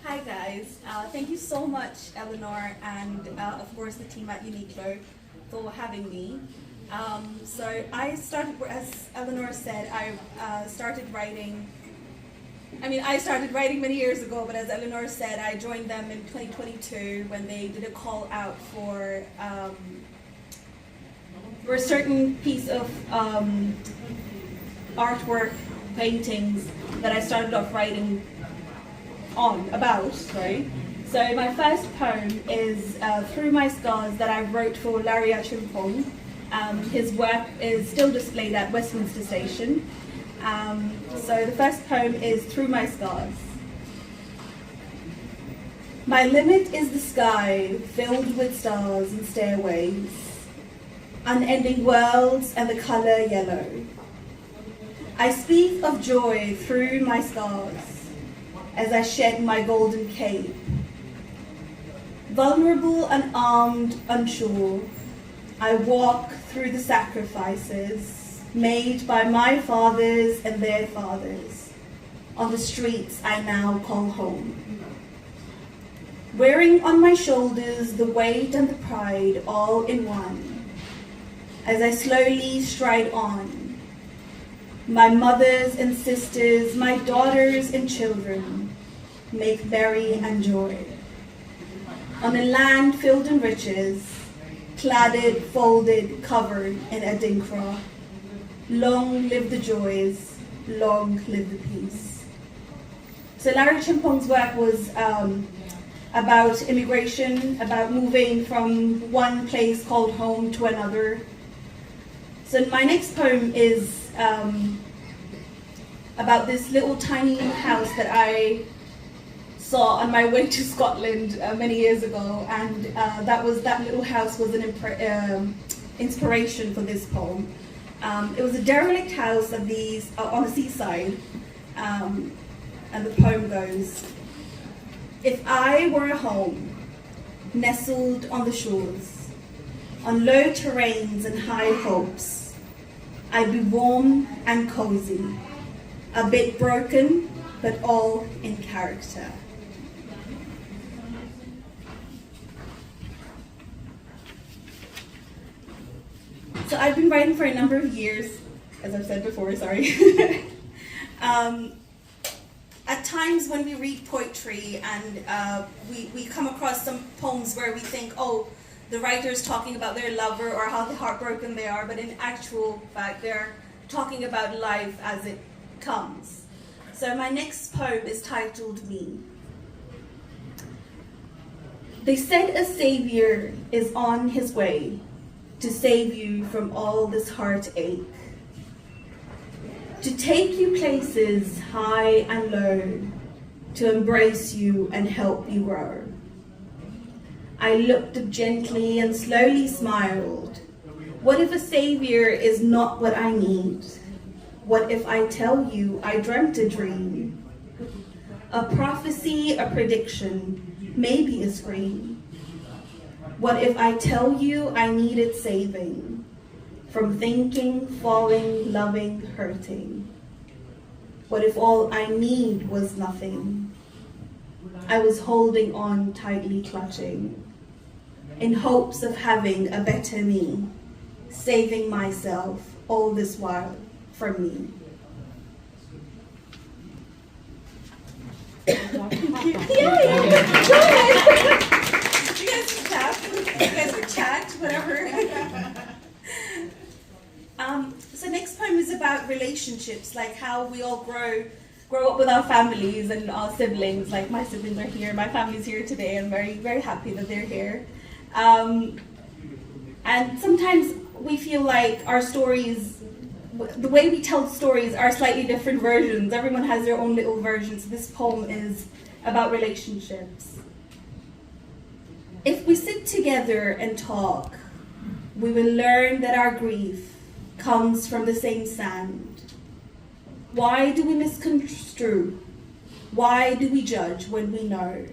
Hi guys, thank you so much Eleanor and of course the team at Uniqlo for having me. So I started, as Eleanor said, I started writing many years ago, but as Eleanor said, I joined them in 2022 when they did a call out for a certain piece of artwork, paintings that I started off writing about, right? So my first poem is Through My Scars that I wrote for Ayesha Kundi. His work is still displayed at Westminster Station. So the first poem is Through My Scars. My limit is the sky filled with stars and stairways, unending worlds and the color yellow. I speak of joy through my scars as I shed my golden cape. Vulnerable, unarmed, unsure, I walk through the sacrifices made by my fathers and their fathers on the streets I now call home. Wearing on my shoulders the weight and the pride all in one, as I slowly stride on. My mothers and sisters, my daughters and children make merry and joy. On a land filled in riches, cladded, folded, covered in adinkra. Long live the joys, long live the peace. So Larry Chimpong's work was about immigration, about moving from one place called home to another. So my next poem is about this little tiny house that I saw on my way to Scotland many years ago, and that little house was an inspiration for this poem. It was a derelict house on the seaside, and the poem goes: If I were a home, nestled on the shores, on low terrains and high hopes, I'd be warm and cozy, a bit broken, but all in character. So I've been writing for a number of years, as I've said before, sorry. At times when we read poetry and we come across some poems where we think, oh, the writer's talking about their lover or how heartbroken they are, but in actual fact, they're talking about life as it comes. So my next poem is titled Me. They said a savior is on his way to save you from all this heartache, to take you places high and low, to embrace you and help you grow. I looked up gently and slowly smiled. What if a savior is not what I need? What if I tell you I dreamt a dream? A prophecy, a prediction, maybe a scream. What if I tell you I needed saving from thinking, falling, loving, hurting? What if all I need was nothing? I was holding on, tightly clutching, in hopes of having a better me, saving myself all this while from me. Yeah, go ahead. You guys can clap, you guys can chat, whatever. So next poem is about relationships, like how we all grow up with our families and our siblings. Like my siblings are here, my family's here today. I'm very, very happy that they're here. And sometimes we feel like our stories, the way we tell stories are slightly different versions. Everyone has their own little versions. This poem is about relationships. If we sit together and talk, we will learn that our grief comes from the same sand. Why do we misconstrue? Why do we judge when we know?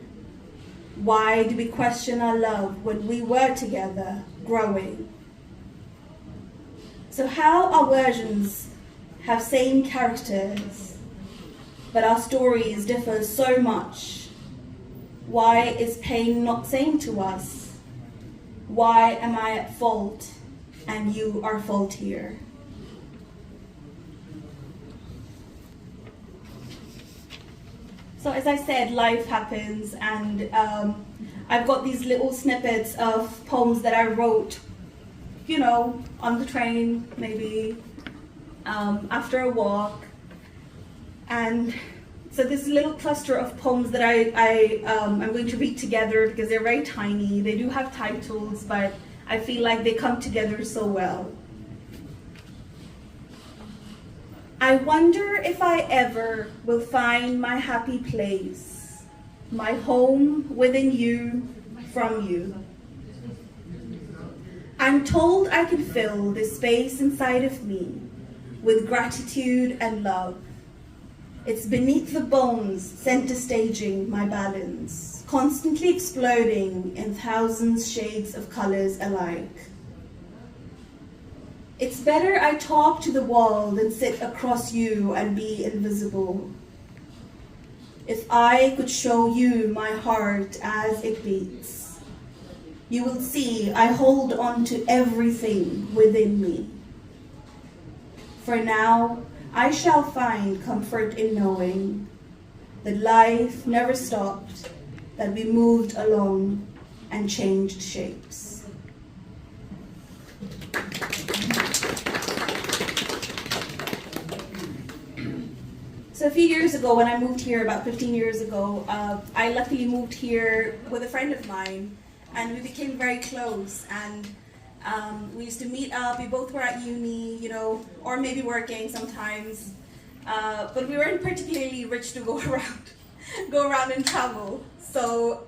Why do we question our love when we were together, growing? So how our versions have same characters, but our stories differ so much. Why is pain not saying to us, why am I at fault and you are faultier? So as I said, life happens, and I've got these little snippets of poems that I wrote, on the train, maybe, after a walk. And so this little cluster of poems that I'm going to read together because they're very tiny. They do have titles, but I feel like they come together so well. I wonder if I ever will find my happy place, my home within you, from you. I'm told I can fill this space inside of me with gratitude and love. It's beneath the bones, center staging my balance, constantly exploding in thousands shades of colors alike. It's better I talk to the wall than sit across you and be invisible. If I could show you my heart as it beats, you will see I hold on to everything within me. For now, I shall find comfort in knowing that life never stopped, that we moved along and changed shapes. So a few years ago, when I moved here, about 15 years ago, I luckily moved here with a friend of mine, and we became very close, and we used to meet up. We both were at uni, or maybe working sometimes, but we weren't particularly rich to go around and travel. So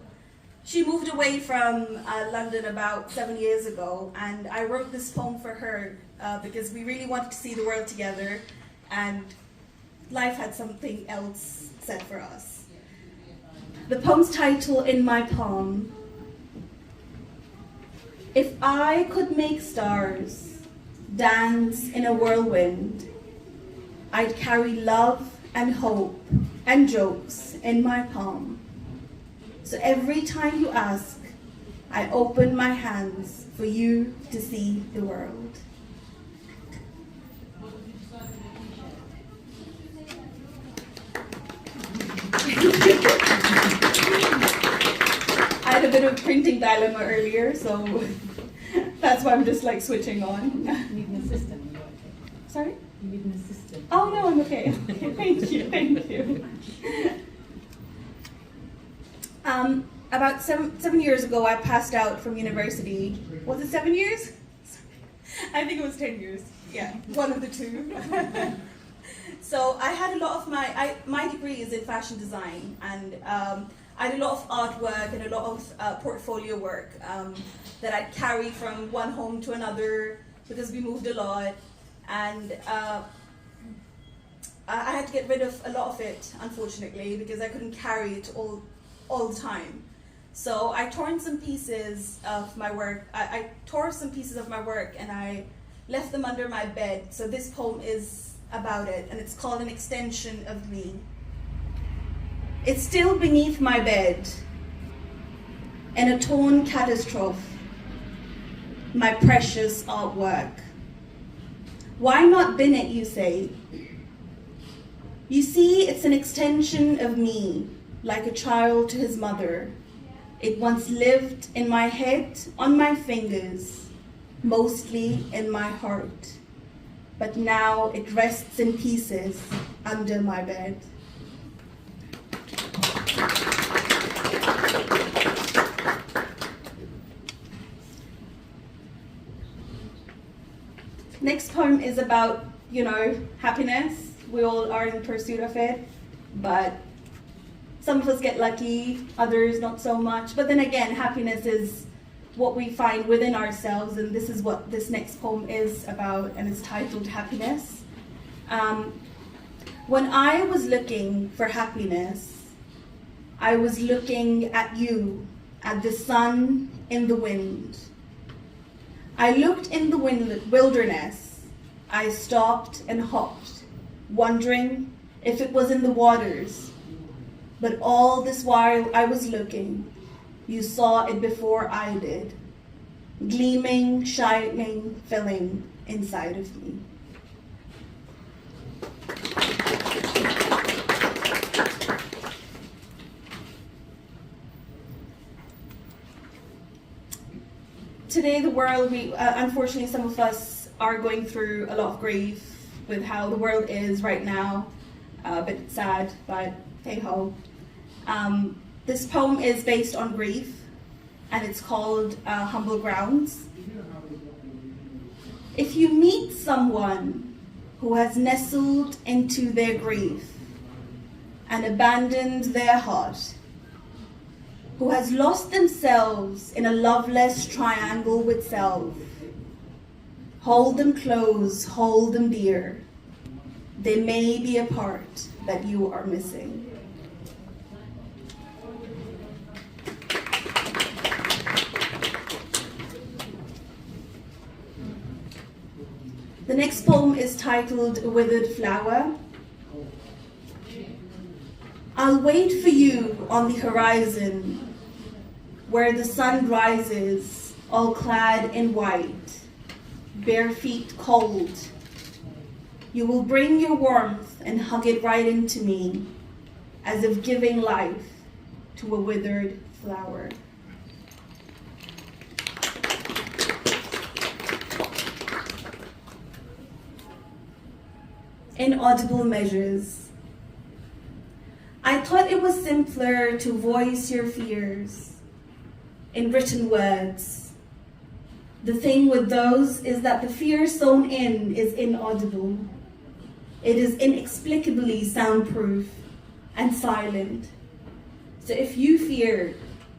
she moved away from London about 7 years ago, and I wrote this poem for her because we really wanted to see the world together, and life had something else set for us. The poem's title in my palm: If I could make stars dance in a whirlwind, I'd carry love and hope and jokes in my palm. So every time you ask, I open my hands for you to see the world. I had a bit of printing dilemma earlier, so that's why I'm just switching on. You need an assistant. Sorry? You need an assistant. Oh no, I'm okay. Thank you. About seven years ago, I passed out from university. Was it 7 years? I think it was 10 years. Yeah, one of the two. So I had a lot of my degree is in fashion design, and I had a lot of artwork and a lot of portfolio work that I'd carry from one home to another because we moved a lot, and I had to get rid of a lot of it, unfortunately, because I couldn't carry it all the time. So I torn some pieces of my work. I tore some pieces of my work and I left them under my bed. So this poem is about it, and it's called An Extension of Me. It's still beneath my bed, in a torn catastrophe, my precious artwork. Why not bin it, you say? You see, it's an extension of me, like a child to his mother. It once lived in my head, on my fingers, mostly in my heart. But now it rests in pieces under my bed. Next poem is about, happiness. We all are in pursuit of it, but some of us get lucky, others not so much. But then again, happiness is what we find within ourselves, and this is what this next poem is about, and it's titled Happiness. When I was looking for happiness, I was looking at you, at the sun in the wind. I looked in the wilderness. I stopped and hopped, wondering if it was in the waters. But all this while I was looking, you saw it before I did, gleaming, shining, filling inside of me. Today, the world, unfortunately, some of us are going through a lot of grief with how the world is right now. A bit sad, but hey ho. This poem is based on grief, and it's called Humble Grounds. If you meet someone who has nestled into their grief and abandoned their heart, who has lost themselves in a loveless triangle with self, hold them close, hold them dear. There may be a part that you are missing. The next poem is titled Withered Flower. I'll wait for you on the horizon, where the sun rises, all clad in white, bare feet cold. You will bring your warmth and hug it right into me, as if giving life to a withered flower. Inaudible measures. I thought it was simpler to voice your fears in written words. The thing with those is that the fear sewn in is inaudible. It is inexplicably soundproof and silent. So if you fear,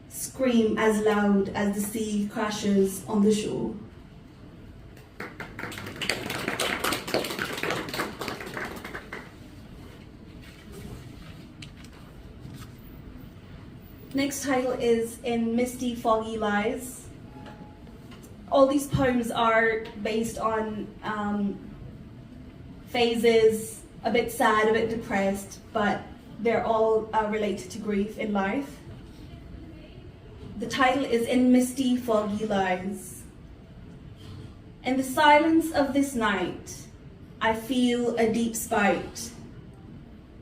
scream as loud as the sea crashes on the shore. Next title is In Misty Foggy Lies. All these poems are based on phases, a bit sad, a bit depressed, but they're all related to grief in life. The title is In Misty Foggy Lies. In the silence of this night, I feel a deep spite.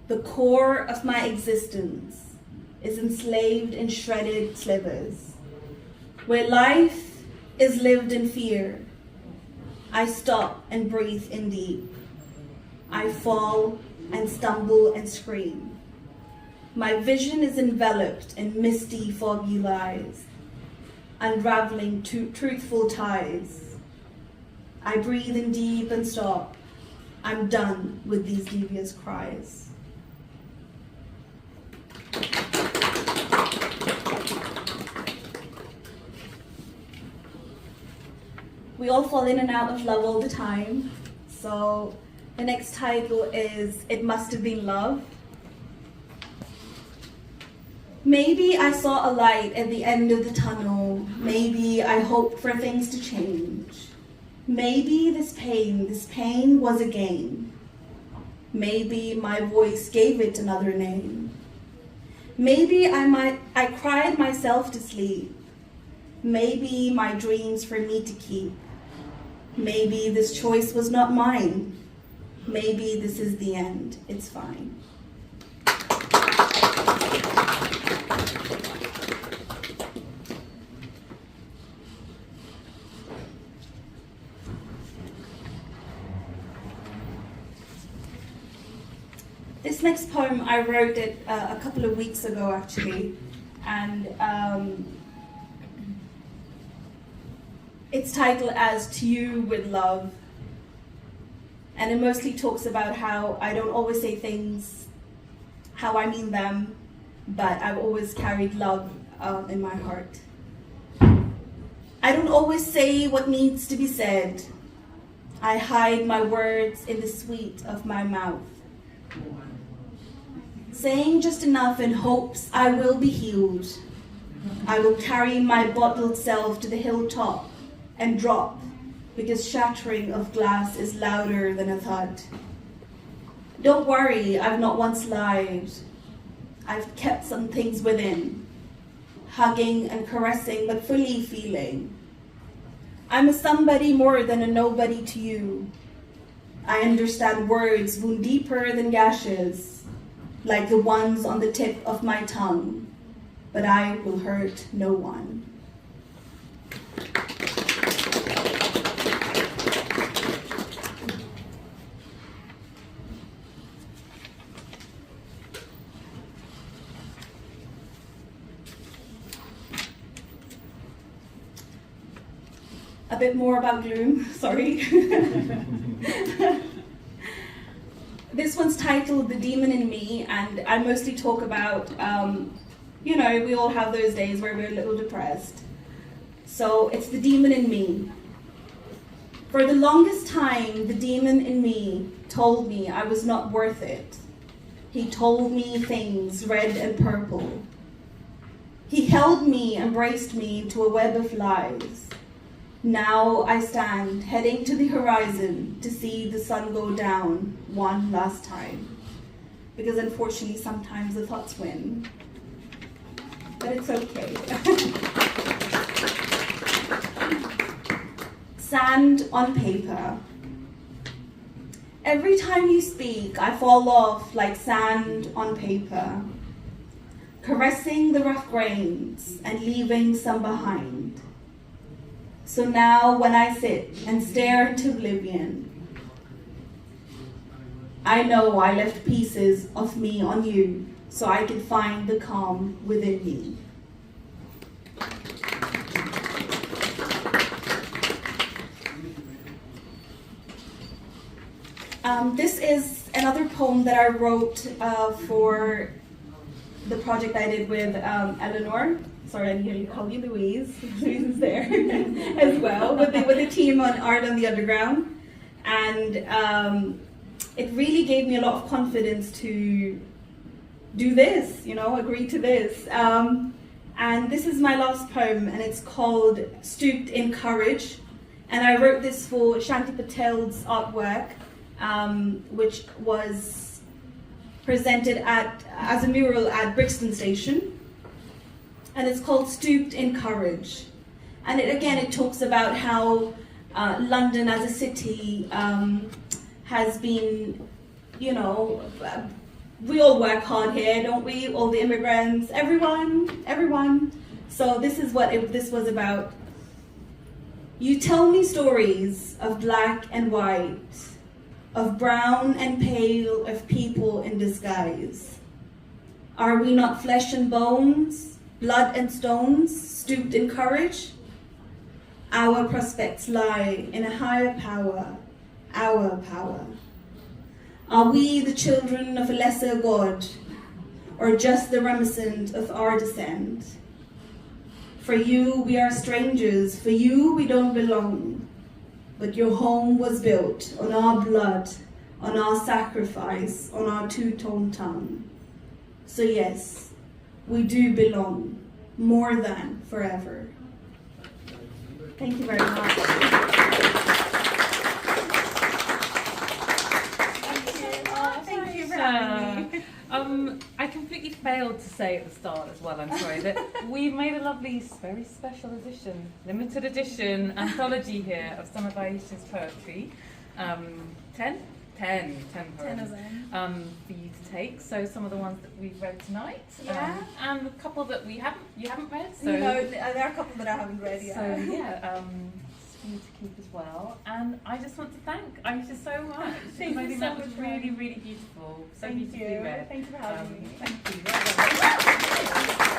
The core of my existence is enslaved in shredded slivers. Where life is lived in fear, I stop and breathe in deep. I fall and stumble and scream. My vision is enveloped in misty, foggy lies, unraveling truthful ties. I breathe in deep and stop. I'm done with these devious cries. We all fall in and out of love all the time. So the next title is It Must Have Been Love. Maybe I saw a light at the end of the tunnel. Maybe I hoped for things to change. Maybe this pain was a game. Maybe my voice gave it another name. Maybe I cried myself to sleep. Maybe my dreams for me to keep. Maybe this choice was not mine. Maybe this is the end. It's fine. This next poem, I wrote it a couple of weeks ago, actually, and it's titled as To You With Love, and it mostly talks about how I don't always say things how I mean them, but I've always carried love in my heart. I don't always say what needs to be said. I hide my words in the sweet of my mouth, saying just enough in hopes I will be healed. I will carry my bottled self to the hilltop and drop, because shattering of glass is louder than a thud. Don't worry, I've not once lied. I've kept some things within, hugging and caressing, but fully feeling. I'm a somebody more than a nobody to you. I understand words wound deeper than gashes, like the ones on the tip of my tongue, but I will hurt no one. A bit more about gloom, sorry. This one's titled The Demon in Me, and I mostly talk about, we all have those days where we're a little depressed. So it's the demon in me. For the longest time, the demon in me told me I was not worth it. He told me things red and purple. He held me, embraced me into a web of lies. Now I stand, heading to the horizon to see the sun go down one last time. Because unfortunately, sometimes the thoughts win. But it's okay. Sand on paper. Every time you speak, I fall off like sand on paper, caressing the rough grains and leaving some behind. So now when I sit and stare into oblivion, I know I left pieces of me on you so I can find the calm within me. This is another poem that I wrote for the project I did with Eleanor. Sorry, I didn't hear you call you Louise. Louise is there as well, with the team on Art on the Underground. And it really gave me a lot of confidence to do this, agree to this. And this is my last poem, and it's called Stooped in Courage. And I wrote this for Shanti Patel's artwork, which was presented as a mural at Brixton Station. And it's called Stooped in Courage. And it talks about how London as a city has been, we all work hard here, don't we? All the immigrants, everyone. So this is what this was about. You tell me stories of black and white, of brown and pale, of people in disguise. Are we not flesh and bones? Blood and stones, stooped in courage? Our prospects lie in a higher power, our power. Are we the children of a lesser God, or just the reminiscent of our descent? For you, we are strangers, for you, we don't belong. But your home was built on our blood, on our sacrifice, on our two-tone tongue. So yes, we do belong, more than forever. Thank you very much. Thank you for having me. I completely failed to say at the start as well, I'm sorry, that we've made a lovely, very special edition, limited edition anthology here of some of Ayesha's poetry. 10 poems for you to take. So some of the ones that we've read tonight, and a couple that you haven't read. So there are a couple that I haven't read yet. So for you to keep as well. And I just want to thank Ayesha so much. Thank you so that was much, really, really beautiful. So beautifully read. Thank you for having me. Thank you. Well done.